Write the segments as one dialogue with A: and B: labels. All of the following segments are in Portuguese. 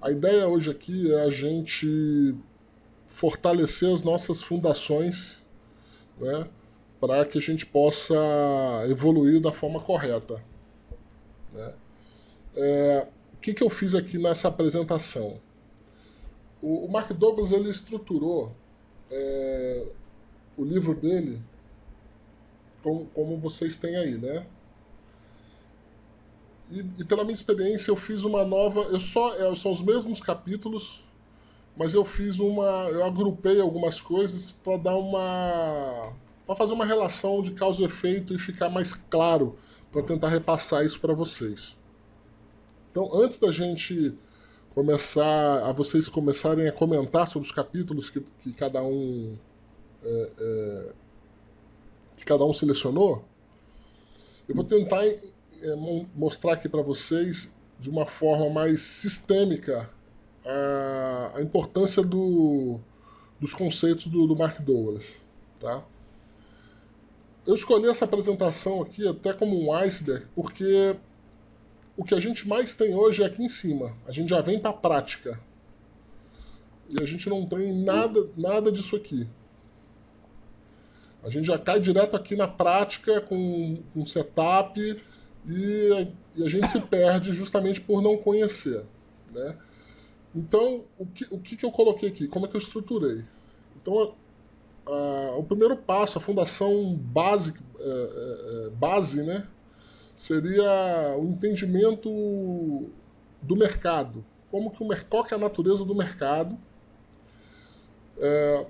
A: A ideia hoje aqui é a gente fortalecer as nossas fundações, né, para que a gente possa evoluir da forma correta, né? O que eu fiz aqui nessa apresentação? O Mark Douglas ele estruturou o livro dele como vocês têm aí, né? E pela minha experiência eu fiz uma nova, são os mesmos capítulos, mas eu agrupei algumas coisas para dar para fazer uma relação de causa e efeito e ficar mais claro para tentar repassar isso para vocês. Então, antes da gente vocês começarem a comentar sobre os capítulos que cada um selecionou, eu vou tentar mostrar aqui para vocês de uma forma mais sistêmica a importância dos conceitos do Mark Douglas, tá? Eu escolhi essa apresentação aqui até como um iceberg porque o que a gente mais tem hoje é aqui em cima. A gente já vem para a prática e a gente não tem nada disso aqui. A gente já cai direto aqui na prática com um setup e a gente se perde justamente por não conhecer, né? Então, o que eu coloquei aqui? Como é que eu estruturei? Então, o primeiro passo, a fundação base, né, seria o entendimento do mercado. Qual que é a natureza do mercado?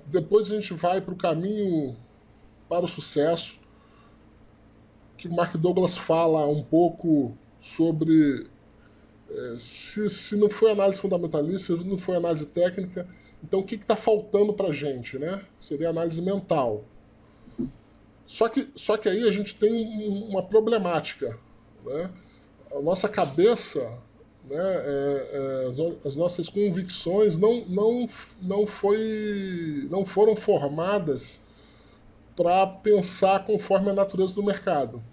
A: Depois a gente vai para o caminho para o sucesso, que o Mark Douglas fala um pouco sobre se não foi análise fundamentalista, se não foi análise técnica, então o que está faltando para a gente, né? Seria análise mental. Só que aí a gente tem uma problemática, né? A nossa cabeça, né, as nossas convicções não foram formadas para pensar conforme a natureza do mercado.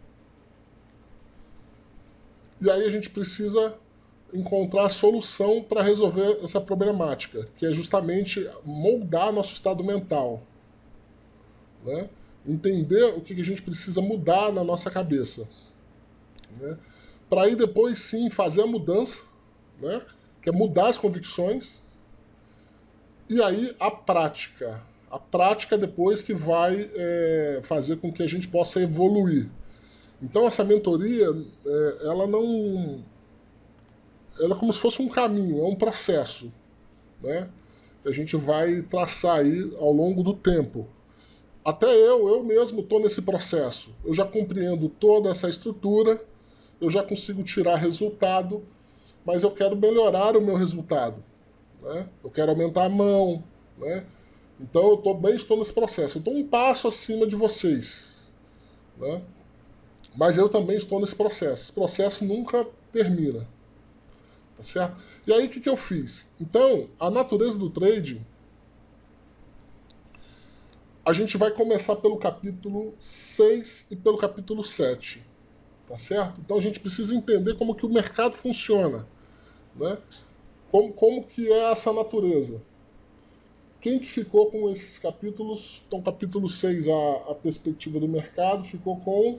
A: E aí a gente precisa encontrar a solução para resolver essa problemática, que é justamente moldar nosso estado mental, né? Entender o que a gente precisa mudar na nossa cabeça, né? Para aí depois sim fazer a mudança, né? Que é mudar as convicções, e aí a prática depois que vai fazer com que a gente possa evoluir. Então essa mentoria, ela é como se fosse um caminho, é um processo, né? Que a gente vai traçar aí ao longo do tempo. Até eu mesmo estou nesse processo. Eu já compreendo toda essa estrutura, eu já consigo tirar resultado, mas eu quero melhorar o meu resultado, né? Eu quero aumentar a mão, né? Então eu também estou nesse processo. Eu estou um passo acima de vocês, né? Mas eu também estou nesse processo. Esse processo nunca termina. Tá certo? E aí o que eu fiz? Então, a natureza do trading, a gente vai começar pelo capítulo 6 e pelo capítulo 7. Tá certo? Então a gente precisa entender como que o mercado funciona, né? Como que é essa natureza. Quem que ficou com esses capítulos? Então, capítulo 6, a perspectiva do mercado, ficou com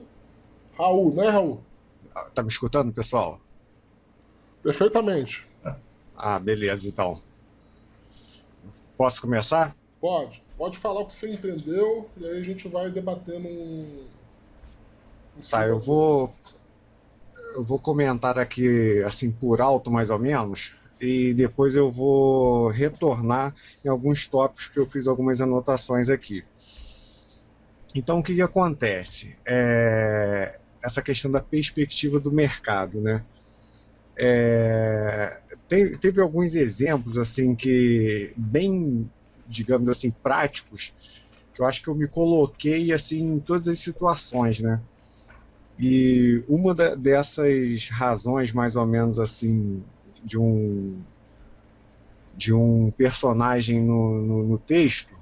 A: Raul, né, Raul?
B: Tá me escutando, pessoal?
A: Perfeitamente.
B: Beleza, então. Posso começar?
A: Pode falar o que você entendeu e aí a gente vai debatendo
B: Tá, eu vou comentar aqui, assim, por alto, mais ou menos, e depois eu vou retornar em alguns tópicos que eu fiz algumas anotações aqui. Então, o que acontece? Essa questão da perspectiva do mercado, né? Teve alguns exemplos, assim, que bem, digamos assim, práticos, que eu acho que eu me coloquei, assim, em todas as situações, né? E uma dessas razões, mais ou menos assim, de um personagem no texto,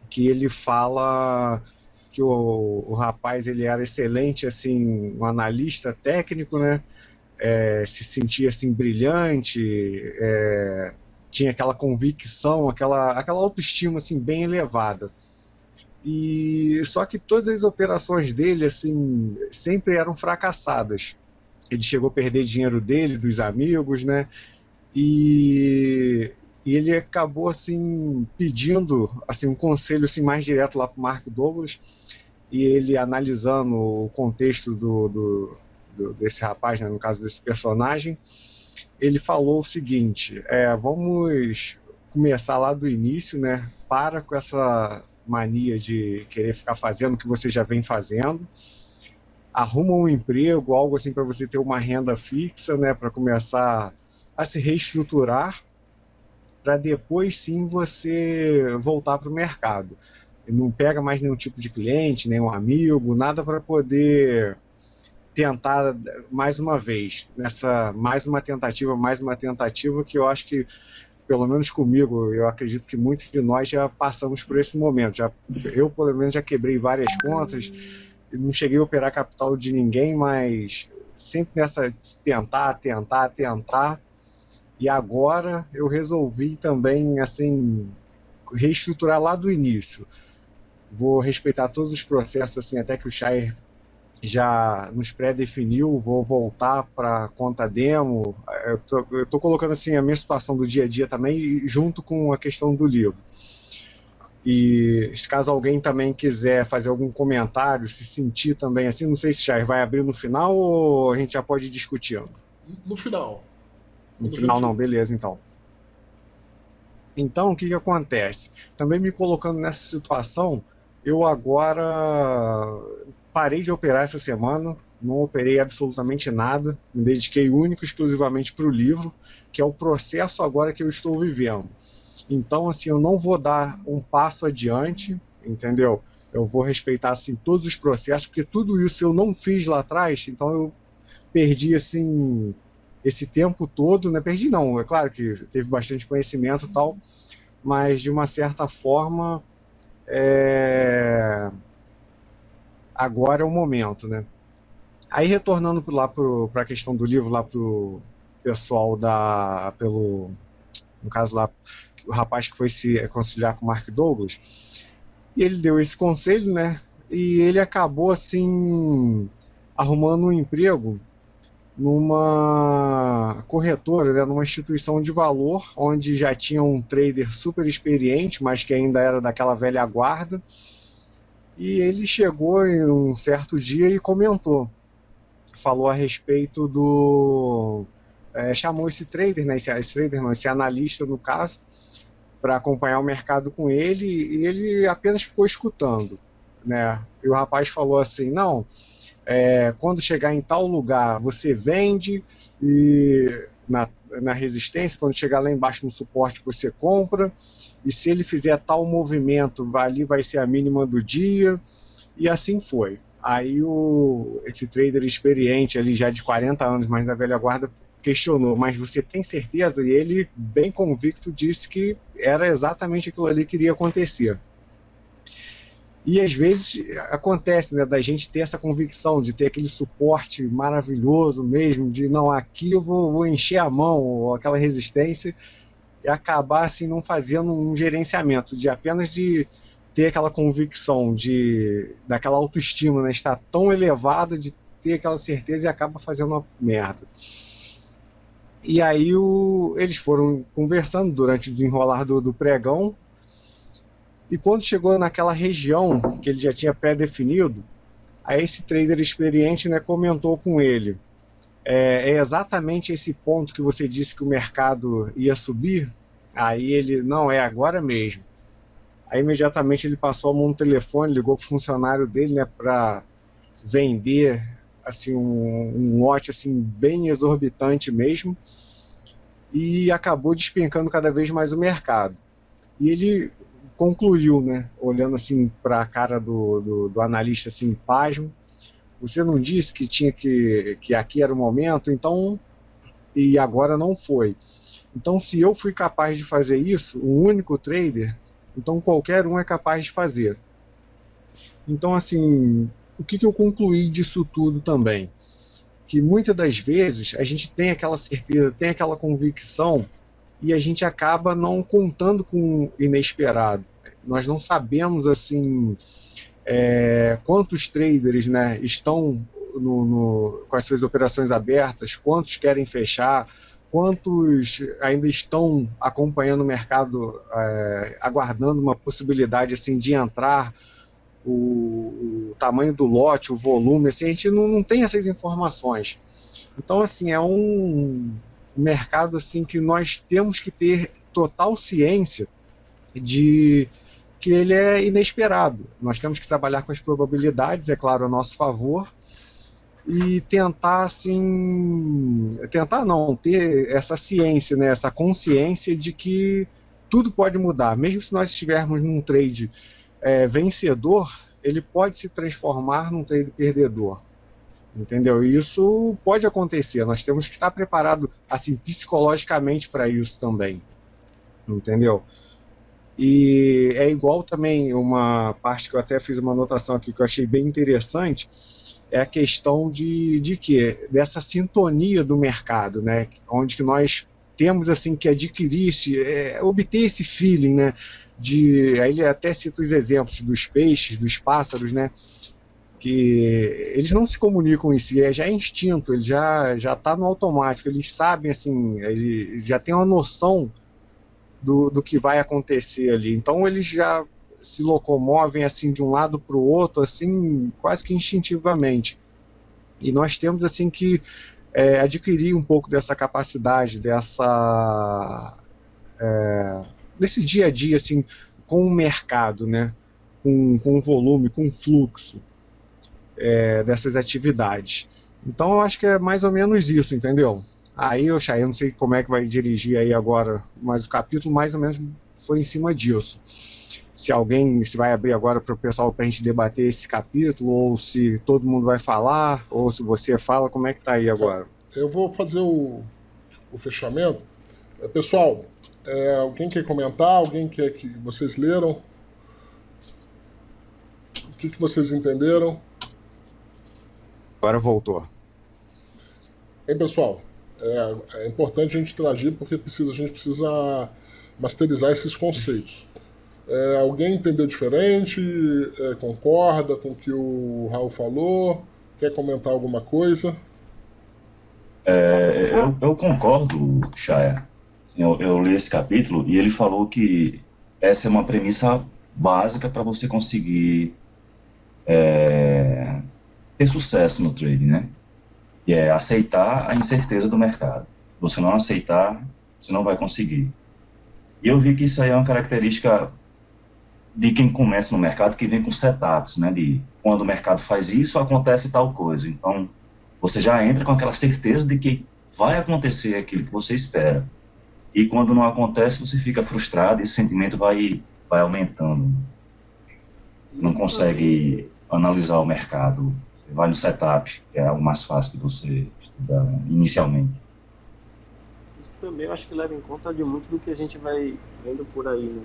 B: que ele fala que o rapaz ele era excelente, assim, um analista técnico, né? se sentia assim brilhante, tinha aquela convicção, aquela autoestima assim bem elevada. E só que todas as operações dele assim sempre eram fracassadas. Ele chegou a perder dinheiro dele, dos amigos, né? E ele acabou assim pedindo assim um conselho assim mais direto lá para o Mark Douglas, e ele analisando o contexto desse rapaz, né, no caso desse personagem, ele falou o seguinte: vamos começar lá do início, né? Para com essa mania de querer ficar fazendo o que você já vem fazendo. Arruma um emprego, algo assim para você ter uma renda fixa, né? Para começar a se reestruturar, para depois sim você voltar para o mercado. Não pega mais nenhum tipo de cliente, nenhum amigo, nada para poder tentar mais uma vez, mais uma tentativa, que eu acho que, pelo menos comigo, eu acredito que muitos de nós já passamos por esse momento. Eu, pelo menos, já quebrei várias contas, não cheguei a operar capital de ninguém, mas sempre nessa tentar, e agora eu resolvi também, assim, reestruturar lá do início. Vou respeitar todos os processos, assim, até que o Shire já nos pré-definiu, vou voltar para conta demo. Eu tô colocando assim a minha situação do dia a dia também, junto com a questão do livro. E caso alguém também quiser fazer algum comentário, se sentir também assim, não sei se já vai abrir no final ou a gente já pode ir discutindo.
A: No final.
B: No final não, beleza então. Então, o que acontece? Também me colocando nessa situação, eu agora parei de operar essa semana, não operei absolutamente nada, me dediquei único e exclusivamente para o livro, que é o processo agora que eu estou vivendo. Então, assim, eu não vou dar um passo adiante, entendeu? Eu vou respeitar, assim, todos os processos, porque tudo isso eu não fiz lá atrás, então eu perdi, assim, esse tempo todo, né? Perdi não, é claro que teve bastante conhecimento e tal, mas de uma certa forma, agora é o momento, né? Aí retornando lá para a questão do livro, lá pro pessoal no caso lá, o rapaz que foi se conciliar com o Mark Douglas, e ele deu esse conselho, né? E ele acabou assim arrumando um emprego numa corretora, né, numa instituição de valor, onde já tinha um trader super experiente, mas que ainda era daquela velha guarda. E ele chegou em um certo dia e comentou, falou a respeito chamou esse trader, né, esse analista no caso, para acompanhar o mercado com ele, e ele apenas ficou escutando, né? E o rapaz falou assim: não, quando chegar em tal lugar você vende, e na resistência, quando chegar lá embaixo no suporte você compra, e se ele fizer tal movimento, ali vai ser a mínima do dia, e assim foi. Aí esse trader experiente, ali já de 40 anos, mas da velha guarda, questionou: mas você tem certeza? E ele, bem convicto, disse que era exatamente aquilo ali que iria acontecer. E às vezes acontece, né, da gente ter essa convicção, de ter aquele suporte maravilhoso mesmo, de não, aqui eu vou encher a mão, ou aquela resistência, e acabar assim não fazendo um gerenciamento, de apenas de ter aquela convicção, daquela autoestima, né, estar tão elevada, de ter aquela certeza, e acaba fazendo uma merda. E aí eles foram conversando durante o desenrolar do pregão, e quando chegou naquela região que ele já tinha pré-definido, aí esse trader experiente, né, comentou com ele: é exatamente esse ponto que você disse que o mercado ia subir? Aí ele: não, é agora mesmo. Aí imediatamente ele passou a mão no telefone, ligou para o funcionário dele, né, para vender assim, um lote assim, bem exorbitante mesmo, e acabou despencando cada vez mais o mercado. E ele concluiu, né, olhando assim para a cara do analista, assim, pasmo: você não disse que tinha que aqui era o momento, então, e agora não foi. Então, se eu fui capaz de fazer isso, um único trader, então qualquer um é capaz de fazer. Então, assim, o que eu concluí disso tudo também? que muitas das vezes a gente tem aquela certeza, tem aquela convicção e a gente acaba não contando com o inesperado. Nós não sabemos assim quantos traders, né, estão com as suas operações abertas, quantos querem fechar, quantos ainda estão acompanhando o mercado, aguardando uma possibilidade assim, de entrar, o tamanho do lote, o volume, assim, a gente não tem essas informações. Então, assim, é um mercado assim, que nós temos que ter total ciência de que ele é inesperado. Nós temos que trabalhar com as probabilidades, é claro, a nosso favor, e tentar, assim, ter essa ciência, né, essa consciência de que tudo pode mudar. Mesmo se nós estivermos num trade vencedor, ele pode se transformar num trade perdedor. Entendeu? E isso pode acontecer. Nós temos que estar preparado, assim, psicologicamente para isso também. Entendeu? E é igual também uma parte que eu até fiz uma anotação aqui que eu achei bem interessante, é a questão de quê? Dessa sintonia do mercado, né? Onde que nós temos assim que adquirir obter esse feeling, né? Aí ele até cita os exemplos dos peixes, dos pássaros, né? Que eles não se comunicam em si, já é instinto, ele já está no automático, eles sabem assim, eles já têm uma noção do que vai acontecer ali. Então eles já se locomovem assim de um lado para o outro, assim, quase que instintivamente. E nós temos assim que adquirir um pouco dessa capacidade, desse dia a dia assim, com o mercado, né? Com o volume, com o fluxo dessas atividades. Então eu acho que é mais ou menos isso, entendeu? Aí, eu não sei como é que vai dirigir aí agora, mas o capítulo mais ou menos foi em cima disso. Se vai abrir agora para o pessoal para a gente debater esse capítulo, ou se todo mundo vai falar, ou se você fala, como é que tá aí agora?
A: Eu vou fazer o fechamento. Pessoal, alguém quer comentar? Alguém quer que vocês leram? O que vocês entenderam?
B: Agora voltou.
A: Pessoal, é importante a gente interagir porque a gente precisa masterizar esses conceitos. Alguém entendeu diferente? Concorda com o que o Raul falou? Quer comentar alguma coisa?
C: Eu concordo, Chaya. Assim, eu li esse capítulo e ele falou que essa é uma premissa básica para você conseguir ter sucesso no trading, né? E é aceitar a incerteza do mercado. Se você não aceitar, você não vai conseguir. E eu vi que isso aí é uma característica de quem começa no mercado, que vem com setups, né? De quando o mercado faz isso, acontece tal coisa. Então, você já entra com aquela certeza de que vai acontecer aquilo que você espera. E quando não acontece, você fica frustrado e esse sentimento vai aumentando. Você não consegue analisar o mercado. Você vai no setup, que é o mais fácil de você estudar inicialmente.
D: Isso também eu acho que leva em conta de muito do que a gente vai vendo por aí, né?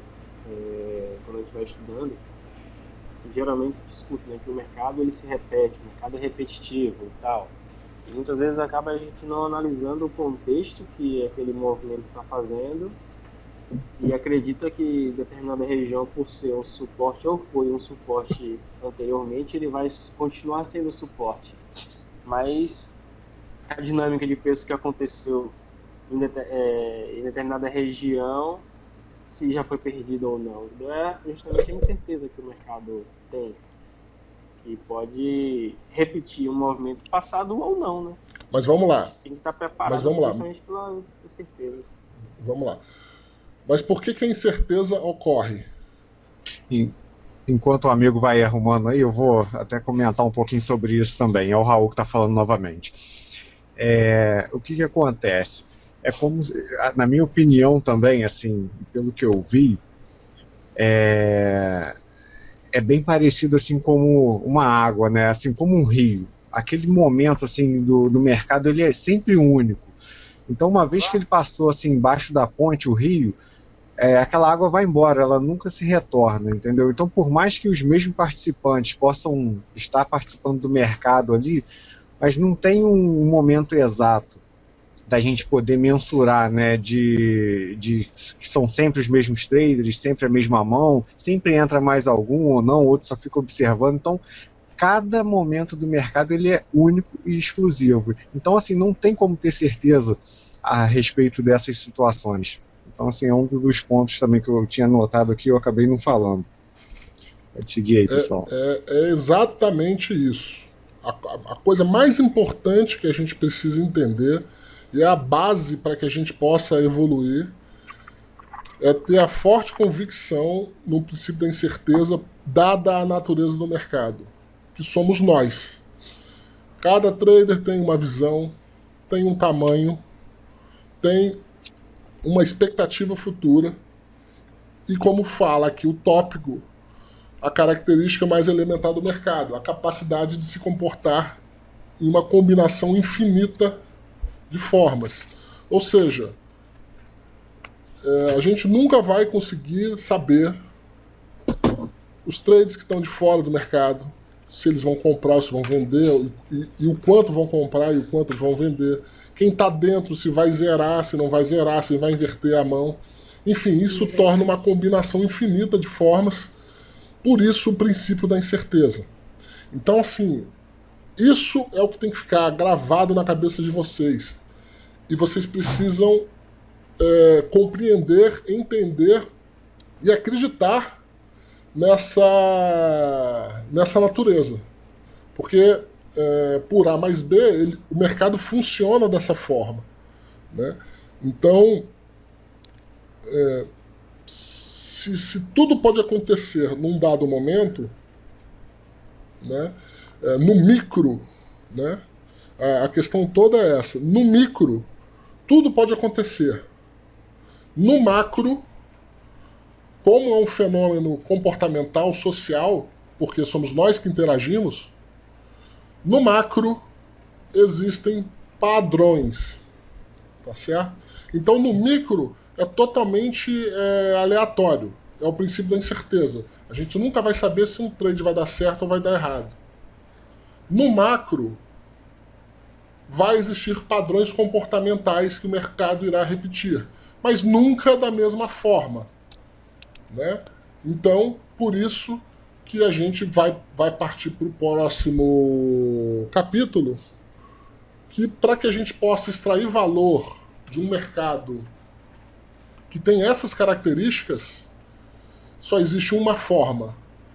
D: Quando a gente vai estudando, geralmente escuta, né, que o mercado ele se repete, o mercado é repetitivo e tal. E muitas vezes acaba a gente não analisando o contexto que aquele movimento está fazendo e acredita que determinada região, por ser um suporte ou foi um suporte anteriormente, ele vai continuar sendo suporte. Mas a dinâmica de preço que aconteceu em determinada região, se já foi perdido ou não, é justamente a incerteza que o mercado tem, que pode repetir um movimento passado ou não, né?
A: Mas vamos lá.
D: Tem que estar preparado justamente pelas incertezas.
A: Vamos lá. Mas por que a incerteza ocorre?
B: Enquanto o amigo vai arrumando aí, eu vou até comentar um pouquinho sobre isso também. É o Raul que está falando novamente. O que acontece? É como, na minha opinião também, assim, pelo que eu vi, é bem parecido assim como uma água, né? Assim como um rio. Aquele momento assim do mercado, ele é sempre único. Então, uma vez que ele passou assim embaixo da ponte, o rio, aquela água vai embora, ela nunca se retorna, entendeu? Então, por mais que os mesmos participantes possam estar participando do mercado ali, mas não tem um momento exato da gente poder mensurar, né, que são sempre os mesmos traders, sempre a mesma mão, sempre entra mais algum ou não, outro só fica observando. Então, cada momento do mercado ele é único e exclusivo. Então, assim, não tem como ter certeza a respeito dessas situações. Então, assim, é um dos pontos também que eu tinha notado aqui, eu acabei não falando. Pode seguir aí, pessoal.
A: É exatamente isso. A coisa mais importante que a gente precisa entender, e é a base para que a gente possa evoluir, é ter a forte convicção no princípio da incerteza, dada a natureza do mercado, que somos nós. Cada trader tem uma visão, tem um tamanho, tem uma expectativa futura, e como fala aqui o tópico, a característica mais elementar do mercado, a capacidade de se comportar em uma combinação infinita de formas. Ou seja, a gente nunca vai conseguir saber os traders que estão de fora do mercado, se eles vão comprar ou se vão vender, e o quanto vão comprar e o quanto vão vender. Quem está dentro, se vai zerar, se não vai zerar, se vai inverter a mão. Enfim, isso torna uma combinação infinita de formas, por isso o princípio da incerteza. Então, assim, isso é o que tem que ficar gravado na cabeça de vocês. E vocês precisam compreender, entender e acreditar nessa natureza. Porque por A mais B, o mercado funciona dessa forma, né? Então, se tudo pode acontecer num dado momento, né, no micro, né, a questão toda é essa. No micro, tudo pode acontecer. No macro, como é um fenômeno comportamental, social, porque somos nós que interagimos, no macro existem padrões, tá certo? Então no micro é totalmente aleatório, é o princípio da incerteza. A gente nunca vai saber se um trade vai dar certo ou vai dar errado. No macro, vai existir padrões comportamentais que o mercado irá repetir, mas nunca da mesma forma, né? Então, por isso que a gente vai partir para o próximo capítulo, que para que a gente possa extrair valor de um mercado que tem essas características, só existe uma forma.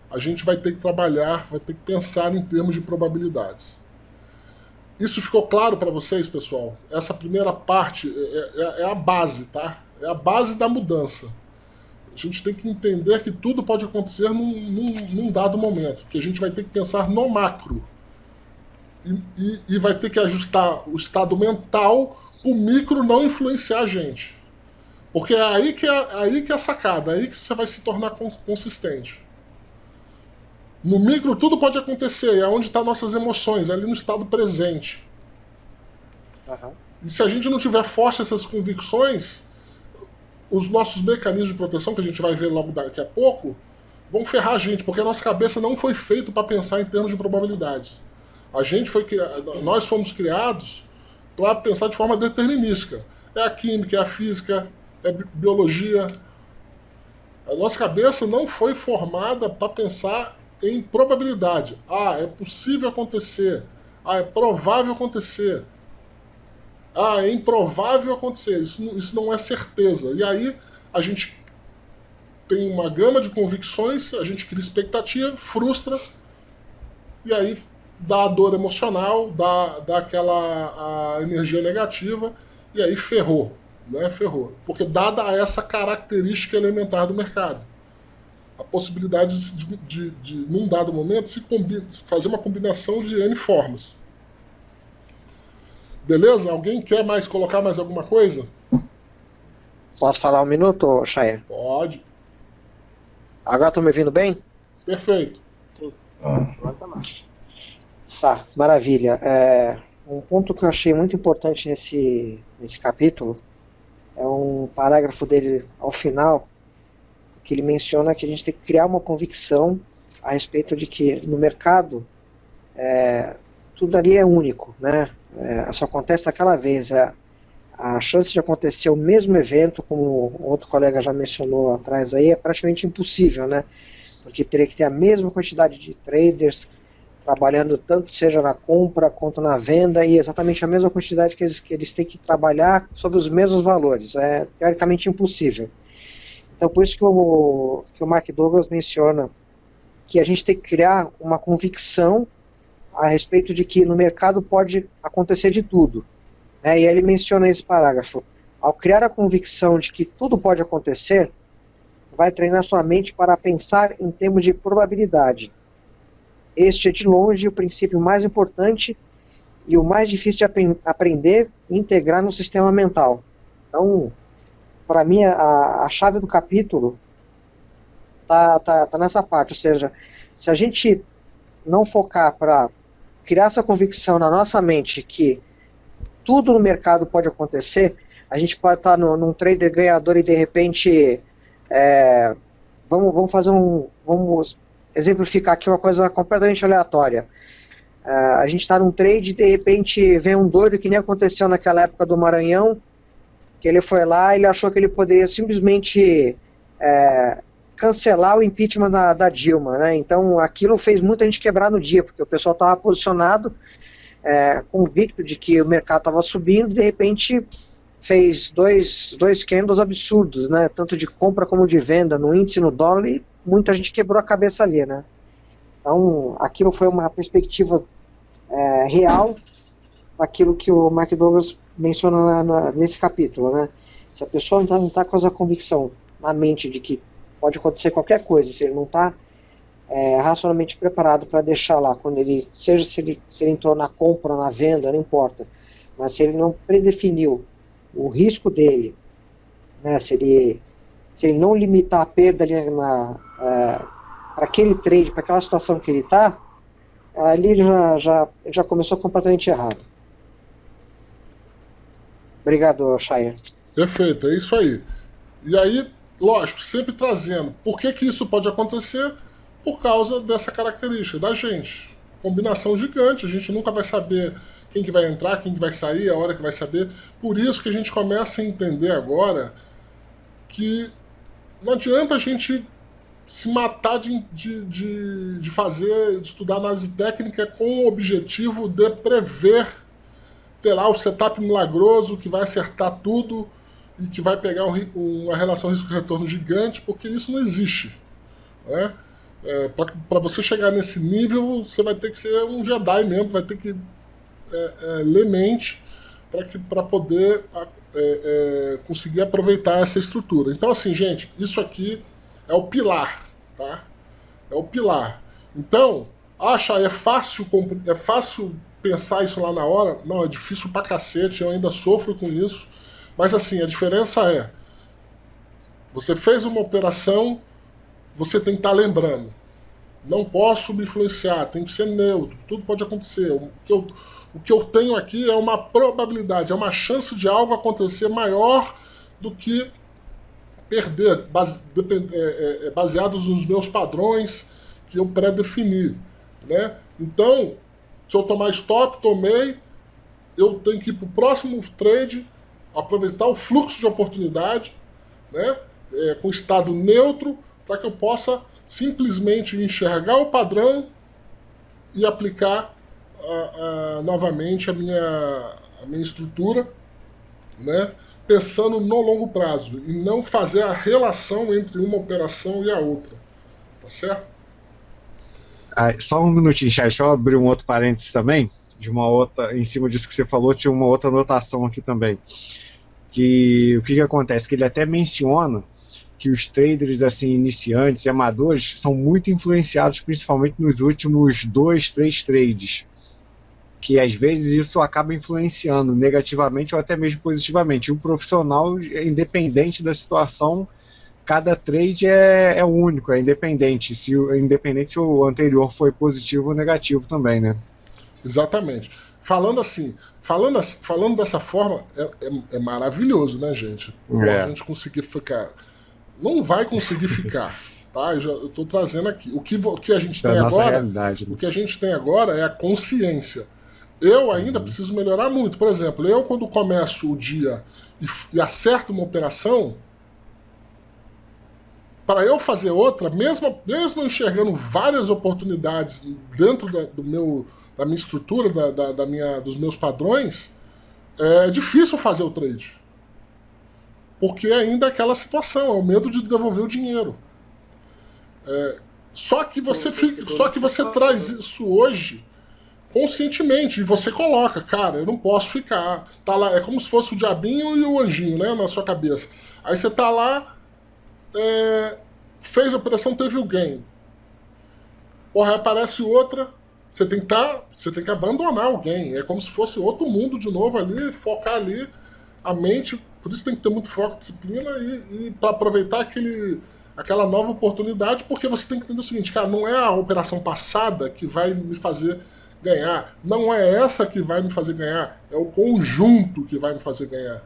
A: A gente vai ter que trabalhar, vai ter que pensar em termos de probabilidades. Isso ficou claro para vocês, pessoal? Essa primeira parte é a base, tá? É a base da mudança. A gente tem que entender que tudo pode acontecer num dado momento, que a gente vai ter que pensar no macro. E vai ter que ajustar o estado mental para o micro não influenciar a gente. Porque é aí que é a sacada, é aí que você vai se tornar consistente. No micro tudo pode acontecer, é onde estão nossas emoções, é ali no estado presente.
D: Uhum.
A: E se a gente não tiver forte essas convicções, os nossos mecanismos de proteção, que a gente vai ver logo daqui a pouco, vão ferrar a gente, porque a nossa cabeça não foi feita para pensar em termos de probabilidades. Nós fomos criados para pensar de forma determinística. É a química, é a física, é a biologia. A nossa cabeça não foi formada para pensar em probabilidade. Ah, é possível acontecer. Ah, é provável acontecer. Ah, é improvável acontecer. Isso não é certeza. E aí a gente tem uma gama de convicções, a gente cria expectativa, frustra, e aí dá a dor emocional, dá aquela a energia negativa, e aí ferrou, né? Ferrou. Porque dada essa característica elementar do mercado, a possibilidade de num dado momento, fazer uma combinação de N formas. Beleza? Alguém quer colocar mais alguma coisa?
E: Posso falar um minuto, Chair?
A: Pode.
E: Agora estão me ouvindo bem?
A: Perfeito.
D: Sim. Agora tá mais.
E: Tá, maravilha. Um ponto que eu achei muito importante nesse capítulo é um parágrafo dele ao final, que ele menciona que a gente tem que criar uma convicção a respeito de que no mercado tudo ali é único, né? Só acontece daquela vez. A chance de acontecer o mesmo evento, como outro colega já mencionou atrás aí, é praticamente impossível, né? Porque teria que ter a mesma quantidade de traders trabalhando tanto seja na compra quanto na venda e exatamente a mesma quantidade que eles têm que trabalhar sobre os mesmos valores. É teoricamente impossível. Então por isso que o Mark Douglas menciona que a gente tem que criar uma convicção a respeito de que no mercado pode acontecer de tudo. E ele menciona esse parágrafo. Ao criar a convicção de que tudo pode acontecer, vai treinar sua mente para pensar em termos de probabilidade. Este é de longe o princípio mais importante e o mais difícil de aprender e integrar no sistema mental. Então, para mim, a chave do capítulo tá nessa parte. Ou seja, se a gente não focar para criar essa convicção na nossa mente que tudo no mercado pode acontecer, a gente pode estar num trader ganhador e de repente vamos exemplificar aqui uma coisa completamente aleatória. A gente está num trade e de repente vem um doido que nem aconteceu naquela época do Maranhão, que ele foi lá e ele achou que ele poderia simplesmente cancelar o impeachment da Dilma, né? Então aquilo fez muita gente quebrar no dia, porque o pessoal estava posicionado, convicto de que o mercado estava subindo, e de repente fez dois candles absurdos, né? Tanto de compra como de venda no índice, no dólar, e muita gente quebrou a cabeça ali, né? Então aquilo foi uma perspectiva real daquilo que o Mark Douglas menciona nesse capítulo, né? Se a pessoa não está com essa convicção na mente de que pode acontecer qualquer coisa, se ele não está racionalmente preparado para deixar lá, quando ele, seja se ele entrou na compra ou na venda, não importa, mas se ele não predefiniu o risco dele, né, se ele não limitar a perda ali para aquele trade, para aquela situação que ele está, ali ele já começou completamente errado. Obrigado, Shire.
A: Perfeito, é isso aí. E aí, lógico, sempre trazendo. Por que isso pode acontecer? Por causa dessa característica da gente. Combinação gigante, a gente nunca vai saber quem que vai entrar, quem que vai sair, a hora que vai saber. Por isso que a gente começa a entender agora que não adianta a gente se matar de estudar análise técnica com o objetivo de prever, ter lá o setup milagroso que vai acertar tudo e que vai pegar uma relação risco-retorno gigante, porque isso não existe, né? Para você chegar nesse nível, você vai ter que ser um Jedi mesmo, vai ter que ler mente para poder conseguir aproveitar essa estrutura. Então, assim, gente, isso aqui é o pilar, tá? É o pilar. Então, é fácil pensar isso lá na hora? Não, é difícil pra cacete, eu ainda sofro com isso. Mas, assim, a diferença você fez uma operação, você tem que estar lembrando. Não posso me influenciar, tem que ser neutro, tudo pode acontecer. O que eu tenho aqui é uma probabilidade, é uma chance de algo acontecer maior do que perder, baseados nos meus padrões que eu pré-defini, né? Então, se eu tomar stop, tomei, eu tenho que ir para o próximo trade, aproveitar o fluxo de oportunidade, né? Com estado neutro, para que eu possa simplesmente enxergar o padrão e aplicar novamente a minha estrutura, né? Pensando no longo prazo e não fazer a relação entre uma operação e a outra, tá certo?
B: Só um minutinho, Chay, deixa eu abrir um outro parênteses também, de uma outra, em cima disso que você falou, tinha uma outra anotação aqui também, que o que acontece, que ele até menciona que os traders assim, iniciantes e amadores são muito influenciados principalmente nos últimos 2, 3 trades, que às vezes isso acaba influenciando negativamente ou até mesmo positivamente. O profissional, independente da situação, cada trade é único, é independente, independente se o anterior foi positivo ou negativo também, né?
A: Exatamente. Falando dessa forma, é maravilhoso, né, gente? A gente conseguir ficar... Não vai conseguir ficar, tá? Eu estou trazendo aqui. O que a gente tem agora,
B: realidade, né?
A: O que a gente tem agora é a consciência. Eu ainda preciso melhorar muito. Por exemplo, eu quando começo o dia e acerto uma operação, para eu fazer outra, mesmo enxergando várias oportunidades dentro da minha estrutura, dos meus padrões, é difícil fazer o trade. Porque ainda é aquela situação, é o medo de devolver o dinheiro. Só que você traz isso hoje conscientemente, e você coloca, cara, eu não posso ficar. Tá lá, é como se fosse o diabinho e o anjinho, né, na sua cabeça. Aí você tá lá, fez a operação, teve o gain. Porra, aparece outra, você tem que abandonar o gain. É como se fosse outro mundo de novo ali, focar ali a mente. Por isso tem que ter muito foco, disciplina e para aproveitar aquela nova oportunidade, porque você tem que entender o seguinte, cara, não é a operação passada que vai me fazer ganhar, não é essa que vai me fazer ganhar, é o conjunto que vai me fazer ganhar.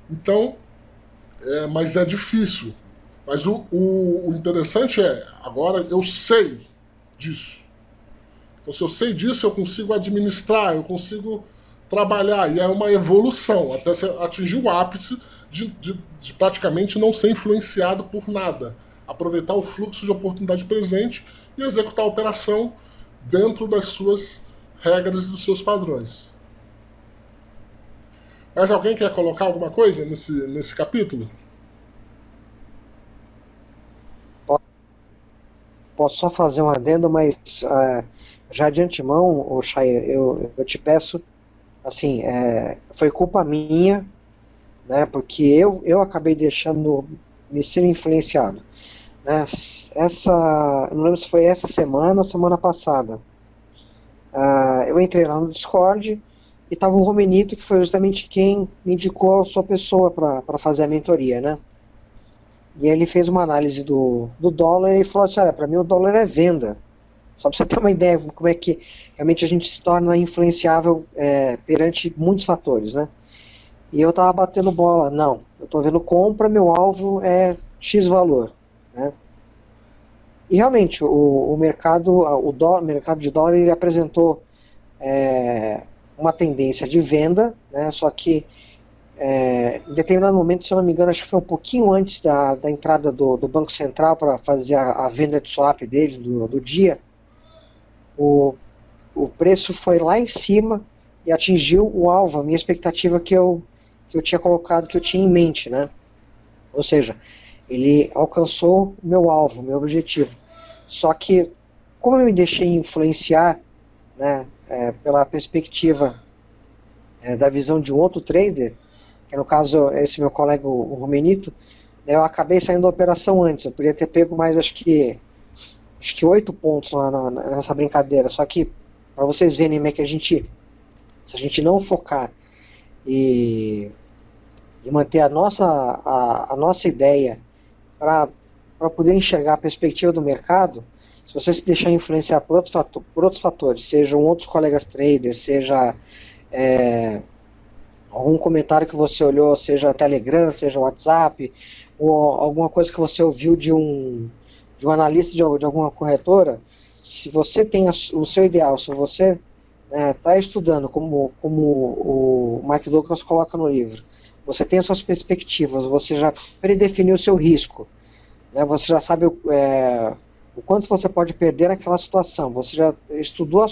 A: Então, mas é difícil. Mas o interessante agora eu sei disso. Então, se eu sei disso, eu consigo administrar, eu consigo trabalhar, e é uma evolução, até você atingir o ápice de praticamente não ser influenciado por nada. Aproveitar o fluxo de oportunidade presente e executar a operação dentro das suas regras e dos seus padrões. Mas alguém quer colocar alguma coisa nesse capítulo?
E: Posso só fazer um adendo, mas já de antemão, Chay, eu te peço, assim, foi culpa minha, né, porque eu acabei deixando me ser influenciado. Né, não lembro se foi essa semana ou semana passada. Eu entrei lá no Discord e estava o Romenito, que foi justamente quem me indicou a sua pessoa para fazer a mentoria, né? E ele fez uma análise do dólar e falou assim, olha, para mim o dólar é venda. Só para você ter uma ideia como é que realmente a gente se torna influenciável perante muitos fatores, né? E eu estava batendo bola, não, eu estou vendo compra, meu alvo é X valor, né? E realmente o mercado de dólar ele apresentou uma tendência de venda, né? Só que em determinado momento, se eu não me engano, acho que foi um pouquinho antes da entrada do Banco Central para fazer a venda de swap dele do dia, o preço foi lá em cima e atingiu o alvo, a minha expectativa que eu tinha colocado, que eu tinha em mente, né? Ou seja, ele alcançou o meu alvo, meu objetivo. Só que, como eu me deixei influenciar, né, pela perspectiva da visão de um outro trader, que no caso esse meu colega, o Romenito, né, eu acabei saindo da operação antes. Eu poderia ter pego mais, acho que 8 pontos nessa brincadeira. Só que, para vocês verem como é que se a gente não focar e manter a nossa ideia para poder enxergar a perspectiva do mercado, se você se deixar influenciar por outros fatores, sejam outros colegas traders, seja algum comentário que você olhou, seja Telegram, seja WhatsApp, ou alguma coisa que você ouviu de um analista de alguma corretora, se você tem o seu ideal, se você está estudando, como o Mike Douglas coloca no livro, você tem as suas perspectivas, você já predefiniu o seu risco, né, você já sabe o quanto você pode perder naquela situação, você já estudou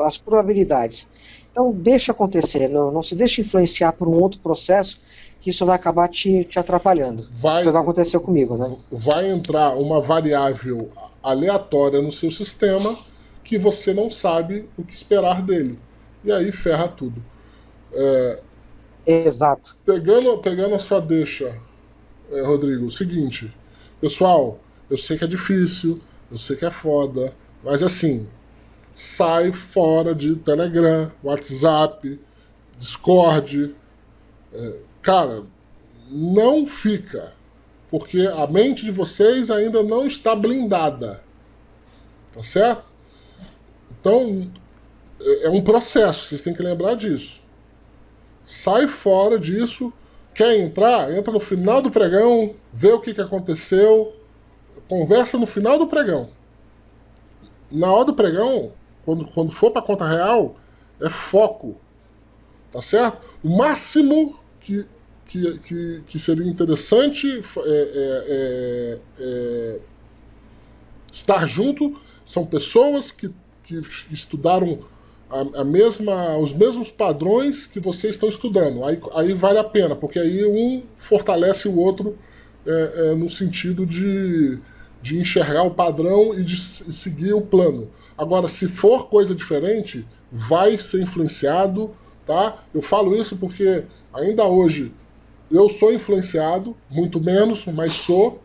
E: as probabilidades. Então deixa acontecer, não se deixe influenciar por um outro processo, que isso vai acabar te atrapalhando. Isso vai acontecer comigo, né?
A: Vai entrar uma variável aleatória no seu sistema que você não sabe o que esperar dele. E aí ferra tudo.
E: Exato.
A: Pegando a sua deixa, Rodrigo, o seguinte, pessoal, eu sei que é difícil, eu sei que é foda, mas assim, sai fora de Telegram, WhatsApp, Discord. Cara, não fica, porque a mente de vocês ainda não está blindada, tá certo? Então, é um processo, vocês têm que lembrar disso. Sai fora disso, quer entrar? Entra no final do pregão, vê o que aconteceu, conversa no final do pregão. Na hora do pregão, quando for para conta real, é foco, tá certo? O máximo que seria interessante estar junto são pessoas que estudaram os mesmos padrões que vocês estão estudando. Aí vale a pena, porque aí um fortalece o outro no sentido de enxergar o padrão e de seguir o plano. Agora, se for coisa diferente, vai ser influenciado, tá? Eu falo isso porque ainda hoje eu sou influenciado, muito menos, mas sou.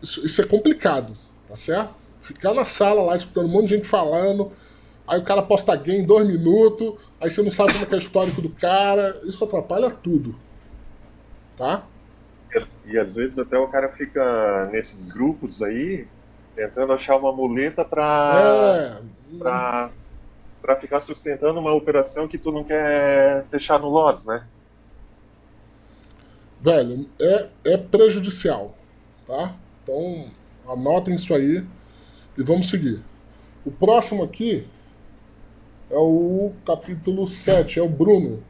A: Isso é complicado, tá certo? Ficar na sala lá escutando um monte de gente falando, aí o cara posta game em 2 minutos, aí você não sabe como é o histórico do cara, isso atrapalha tudo, tá?
F: E às vezes até o cara fica nesses grupos aí, tentando achar uma muleta pra ficar sustentando uma operação que tu não quer fechar no Lotus, né?
A: Velho, é prejudicial, tá? Então, anotem isso aí e vamos seguir. O próximo aqui é o capítulo 7, é o Bruno.